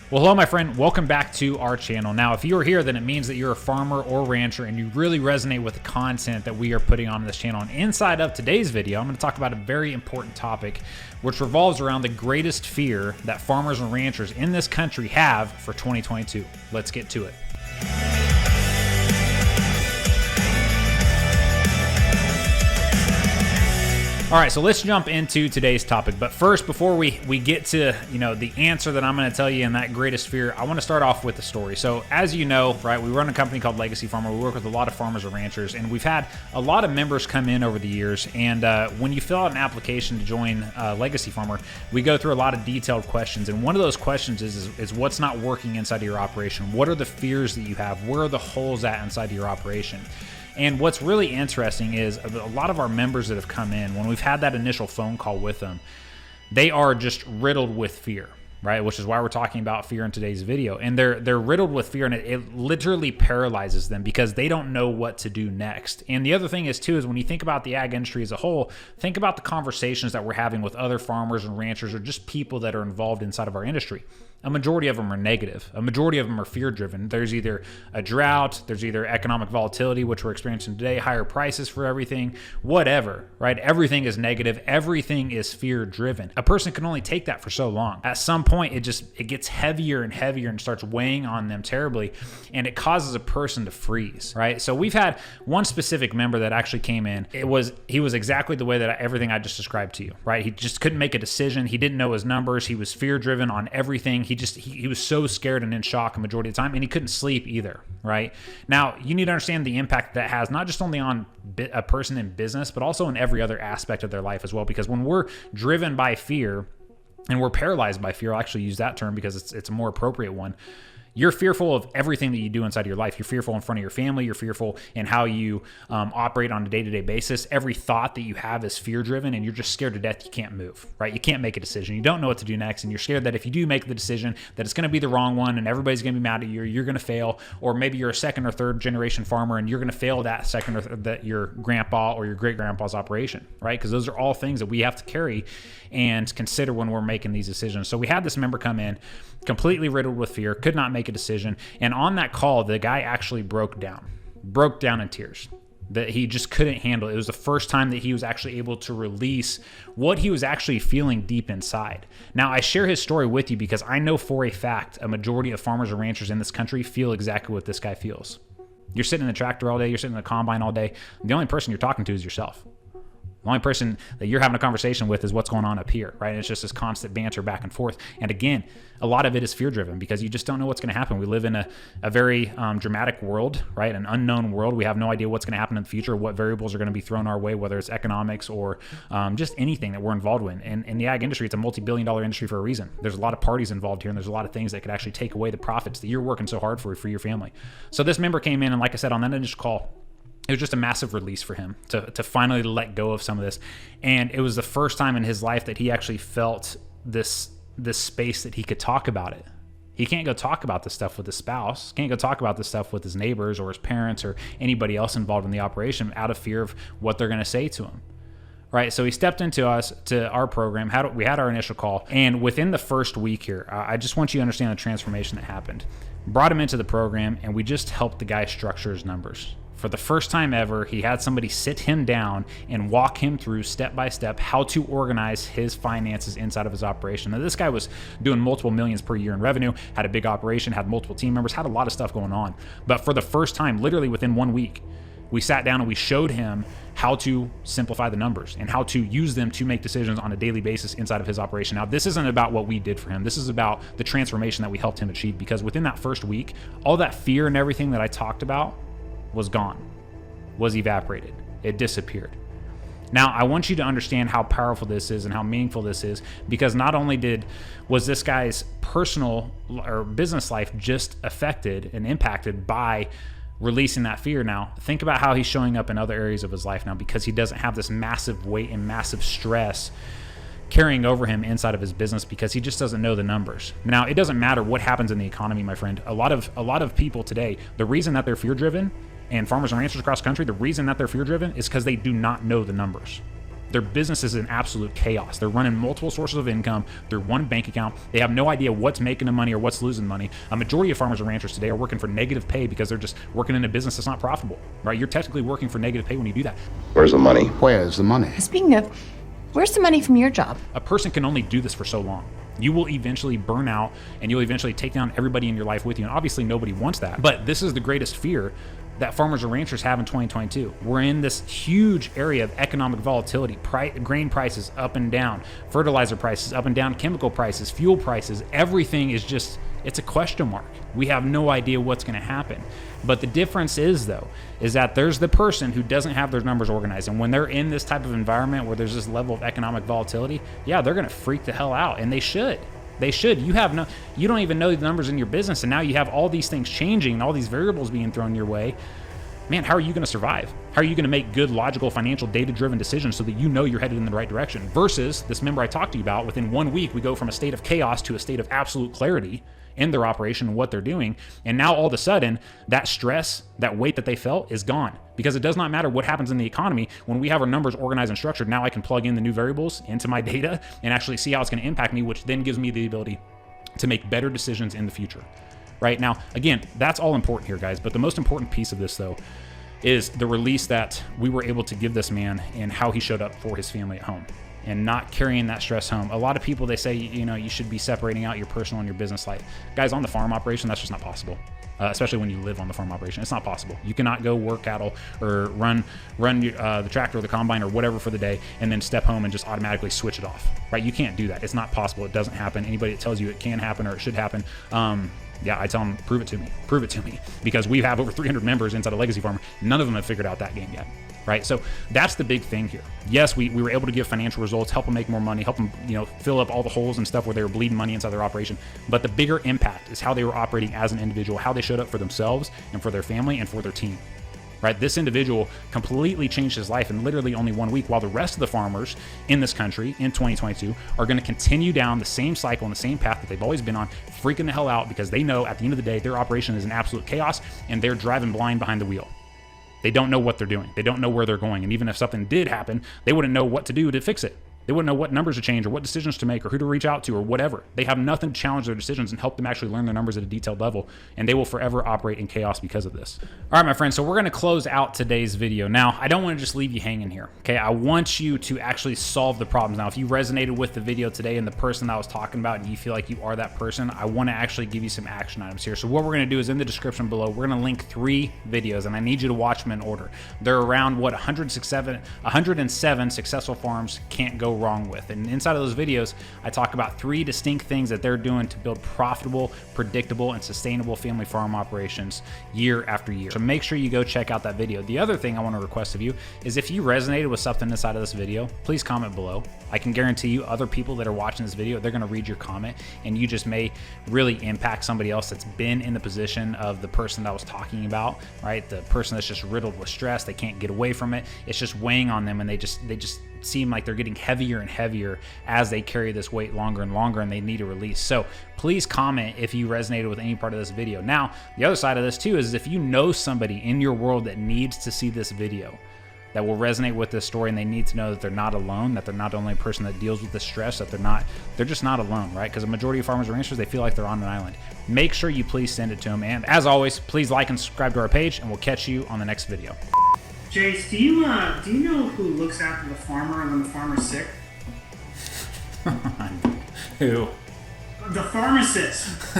Well, hello, my friend. Welcome back to our channel. Now, if you're here, then it means that you're a farmer or rancher and you really resonate with the content that we are putting on this channel. And inside of today's video, I'm going to talk about a very important topic, which revolves around the greatest fear that farmers and ranchers in this country have for 2022. Let's get to it. All right, so let's jump into today's topic. But first, before we get to the answer that I'm going to tell you in that greatest fear, I want to start off with a story. So as you know, right, we run a company called Legacy Farmer. We work with a lot of farmers and ranchers, and we've had a lot of members come in over the years. And when you fill out an application to join Legacy Farmer, we go through a lot of detailed questions. And one of those questions is what's not working inside of your operation? What are the fears that you have? Where are the holes at inside of your operation? And what's really interesting is a lot of our members that have come in, when we've had that initial phone call with them, they are just riddled with fear, right? Which is why we're talking about fear in today's video. And they're riddled with fear, and it literally paralyzes them because they don't know what to do next. And the other thing is too, is when you think about the ag industry as a whole, think about the conversations that we're having with other farmers and ranchers or just people that are involved inside of our industry. A majority of them are negative. A majority of them are fear-driven. There's either a drought, there's either economic volatility, which we're experiencing today, higher prices for everything, whatever, right? Everything is negative. Everything is fear-driven. A person can only take that for so long. At some point, it gets heavier and heavier and starts weighing on them terribly, and it causes a person to freeze, right? So we've had one specific member that actually came in. He was exactly the way that everything I just described to you, right? He just couldn't make a decision. He didn't know his numbers. He was fear-driven on everything. He was so scared and in shock a majority of the time, and he couldn't sleep either, right? Now, you need to understand the impact that has, not just only on a person in business, but also in every other aspect of their life as well, because when we're driven by fear and we're paralyzed by fear, I'll actually use that term because it's a more appropriate one. You're fearful of everything that you do inside of your life. You're fearful in front of your family. You're fearful in how you operate on a day-to-day basis. Every thought that you have is fear-driven, and you're just scared to death you can't move, right? You can't make a decision. You don't know what to do next, and you're scared that if you do make the decision, that it's going to be the wrong one, and everybody's going to be mad at you, or you're going to fail, or maybe you're a second or third generation farmer, and you're going to fail that second or that your grandpa or your great-grandpa's operation, right? Because those are all things that we have to carry and consider when we're making these decisions. So we had this member come in completely riddled with fear, could not make a decision. And on that call, the guy actually broke down in tears, that he just couldn't handle. It was the first time that he was actually able to release what he was actually feeling deep inside. Now, I share his story with you because I know for a fact a majority of farmers and ranchers in this country feel exactly what this guy feels. You're sitting in the tractor all day, you're sitting in the combine all day. The only person you're talking to is yourself. The only person that you're having a conversation with is what's going on up here, right? And it's just this constant banter back and forth. And again, a lot of it is fear-driven because you just don't know what's going to happen. We live in a very dramatic world, right? An unknown world. We have no idea what's going to happen in the future, what variables are going to be thrown our way, whether it's economics or just anything that we're involved in. And in the ag industry, it's a multi-billion-dollar industry for a reason. There's a lot of parties involved here, and there's a lot of things that could actually take away the profits that you're working so hard for your family. So this member came in, and like I said, on that initial call, it was just a massive release for him to finally let go of some of this. And it was the first time in his life that he actually felt this space that he could talk about it. He can't go talk about this stuff with his spouse, can't go talk about this stuff with his neighbors or his parents or anybody else involved in the operation out of fear of what they're going to say to him. Right, so he stepped into our program. We had our initial call, and within the first week here, I just want you to understand the transformation that happened. Brought him into the program, and we just helped the guy structure his numbers. For the first time ever, he had somebody sit him down and walk him through step by step how to organize his finances inside of his operation. Now, this guy was doing multiple millions per year in revenue, had a big operation, had multiple team members, had a lot of stuff going on. But for the first time, literally within 1 week, we sat down and we showed him how to simplify the numbers and how to use them to make decisions on a daily basis inside of his operation. Now, this isn't about what we did for him. This is about the transformation that we helped him achieve, because within that first week, all that fear and everything that I talked about was gone, was evaporated. It disappeared. Now, I want you to understand how powerful this is and how meaningful this is, because not only was this guy's personal or business life just affected and impacted by releasing that fear. Now, think about how he's showing up in other areas of his life now, because he doesn't have this massive weight and massive stress carrying over him inside of his business, because he just doesn't know the numbers. Now, it doesn't matter what happens in the economy, my friend. A lot of people today, the reason that they're fear-driven, and farmers and ranchers across the country, the reason that they're fear-driven is because they do not know the numbers. Their business is in absolute chaos. They're running multiple sources of income through one bank account. They have no idea what's making them money or what's losing money. A majority of farmers and ranchers today are working for negative pay because they're just working in a business that's not profitable, right? You're technically working for negative pay when you do that. Where's the money? Where's the money? Speaking of, where's the money from your job? A person can only do this for so long. You will eventually burn out and you'll eventually take down everybody in your life with you. And obviously nobody wants that. But this is the greatest fear that farmers and ranchers have in 2022. We're in this huge area of economic volatility. Grain prices up and down, fertilizer prices up and down, chemical prices, fuel prices, everything is just, it's a question mark. We have no idea what's gonna happen. But the difference is though, is that there's the person who doesn't have their numbers organized. And when they're in this type of environment where there's this level of economic volatility, yeah, they're gonna freak the hell out, and they should. They should. You don't even know the numbers in your business, and now you have all these things changing and all these variables being thrown your way. Man, how are you going to survive? How are you going to make good, logical, financial, data-driven decisions so that you know you're headed in the right direction? Versus this member I talked to you about, within 1 week, we go from a state of chaos to a state of absolute clarity in their operation and what they're doing. And now all of a sudden, that stress, that weight that they felt is gone, because it does not matter what happens in the economy. When we have our numbers organized and structured, now I can plug in the new variables into my data and actually see how it's going to impact me, which then gives me the ability to make better decisions in the future. Right now, again, that's all important here, guys. But the most important piece of this, though, is the release that we were able to give this man and how he showed up for his family at home and not carrying that stress home. A lot of people, they say, you should be separating out your personal and your business life. Guys, on the farm operation, that's just not possible. Especially when you live on the farm operation. It's not possible. You cannot go work cattle or run the tractor or the combine or whatever for the day and then step home and just automatically switch it off, right? You can't do that. It's not possible. It doesn't happen. Anybody that tells you it can happen or it should happen, yeah, I tell them, prove it to me, because we have over 300 members inside of Legacy Farmer. None of them have figured out that game yet, right? So that's the big thing here. Yes, we were able to give financial results, help them make more money, help them, fill up all the holes and stuff where they were bleeding money inside their operation. But the bigger impact is how they were operating as an individual, how they showed up for themselves and for their family and for their team. Right? This individual completely changed his life in literally only 1 week, while the rest of the farmers in this country in 2022 are going to continue down the same cycle and the same path that they've always been on, freaking the hell out because they know at the end of the day, their operation is in absolute chaos and they're driving blind behind the wheel. They don't know what they're doing. They don't know where they're going. And even if something did happen, they wouldn't know what to do to fix it. They wouldn't know what numbers to change or what decisions to make or who to reach out to or whatever. They have nothing to challenge their decisions and help them actually learn their numbers at a detailed level, and they will forever operate in chaos because of this. All right, my friends, so we're gonna close out today's video. Now, I don't wanna just leave you hanging here, okay? I want you to actually solve the problems. Now, if you resonated with the video today and the person that I was talking about and you feel like you are that person, I wanna actually give you some action items here. So what we're gonna do is in the description below, we're gonna link 3 videos, and I need you to watch them in order. They're around what 107 successful farms can't go wrong with. And inside of those videos, I talk about 3 distinct things that they're doing to build profitable, predictable, and sustainable family farm operations year after year. So make sure you go check out that video. The other thing I want to request of you is if you resonated with something inside of this video, please comment below. I can guarantee you other people that are watching this video, they're going to read your comment, and you just may really impact somebody else that's been in the position of the person that I was talking about, right? The person that's just riddled with stress, they can't get away from it. It's just weighing on them, and they just seem like they're getting heavier and heavier as they carry this weight longer and longer, and they need a release. So please comment if you resonated with any part of this video. Now, the other side of this too is if you know somebody in your world that needs to see this video, that will resonate with this story, and they need to know that they're not alone, that they're not the only person that deals with the stress, that they're just not alone, right? Because a majority of farmers and ranchers, they feel like they're on an island. Make sure you please send it to them. And as always, please like and subscribe to our page, and we'll catch you on the next video. Jace, do you know who looks after the farmer when the farmer's sick? Who? The pharmacist.